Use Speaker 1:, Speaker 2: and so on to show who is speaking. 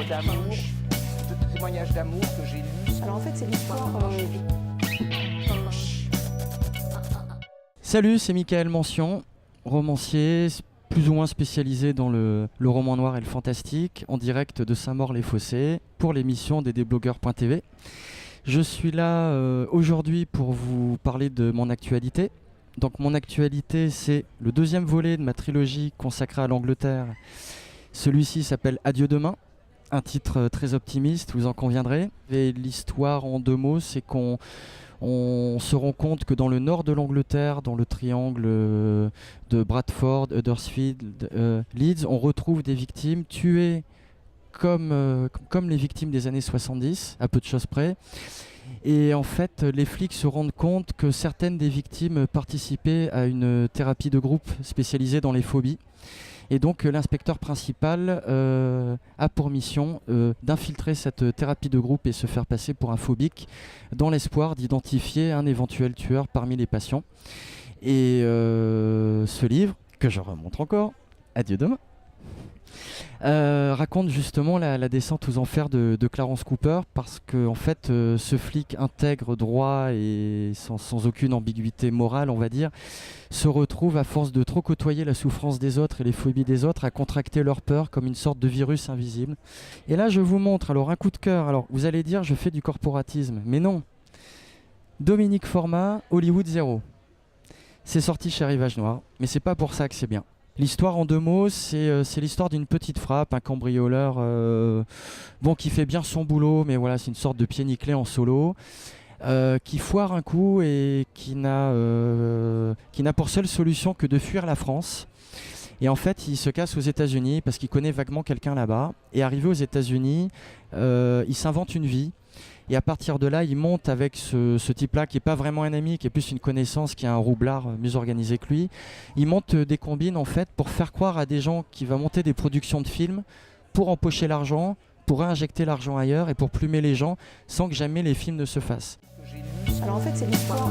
Speaker 1: d'amour, de témoignages d'amour que j'ai lus.
Speaker 2: Alors en fait, c'est l'histoire.
Speaker 3: Salut, c'est Michael Mention, romancier, plus ou moins spécialisé dans le roman noir et le fantastique, en direct de Saint-Maur-les-Fossés pour l'émission DDblogueurs.tv. Je suis là aujourd'hui pour vous parler de mon actualité. Donc mon actualité, c'est le deuxième volet de ma trilogie consacrée à l'Angleterre. Celui-ci s'appelle Adieu demain, un titre très optimiste, vous en conviendrez. Et l'histoire en deux mots, c'est qu'on se rend compte que dans le nord de l'Angleterre, dans le triangle de Bradford, Huddersfield, Leeds, on retrouve des victimes tuées comme les victimes des années 70, à peu de choses près. Et en fait, les flics se rendent compte que certaines des victimes participaient à une thérapie de groupe spécialisée dans les phobies. Et donc l'inspecteur principal a pour mission d'infiltrer cette thérapie de groupe et se faire passer pour un phobique dans l'espoir d'identifier un éventuel tueur parmi les patients. Et ce livre, que je remonte encore, Adieu demain, raconte justement la descente aux enfers de Clarence Cooper, parce que en fait ce flic intègre, droit et sans aucune ambiguïté morale, on va dire, se retrouve à force de trop côtoyer la souffrance des autres et les phobies des autres à contracter leur peur comme une sorte de virus invisible. Et là je vous montre alors un coup de cœur. Alors vous allez dire je fais du corporatisme, mais non. Dominique Format, Hollywood 0. C'est sorti chez Rivage Noir, mais c'est pas pour ça que c'est bien. L'histoire en deux mots, c'est l'histoire d'une petite frappe, un cambrioleur qui fait bien son boulot, mais voilà, c'est une sorte de pied nickelé en solo, qui foire un coup et qui n'a pour seule solution que de fuir la France. Et en fait, il se casse aux États-Unis parce qu'il connaît vaguement quelqu'un là-bas. Et arrivé aux États-Unis, il s'invente une vie. Et à partir de là, il monte avec ce type-là qui n'est pas vraiment un ami, qui est plus une connaissance, qui est un roublard mieux organisé que lui. Il monte des combines en fait pour faire croire à des gens qu'il va monter des productions de films pour empocher l'argent, pour réinjecter l'argent ailleurs et pour plumer les gens sans que jamais les films ne se fassent.
Speaker 2: Alors en fait, c'est l'histoire.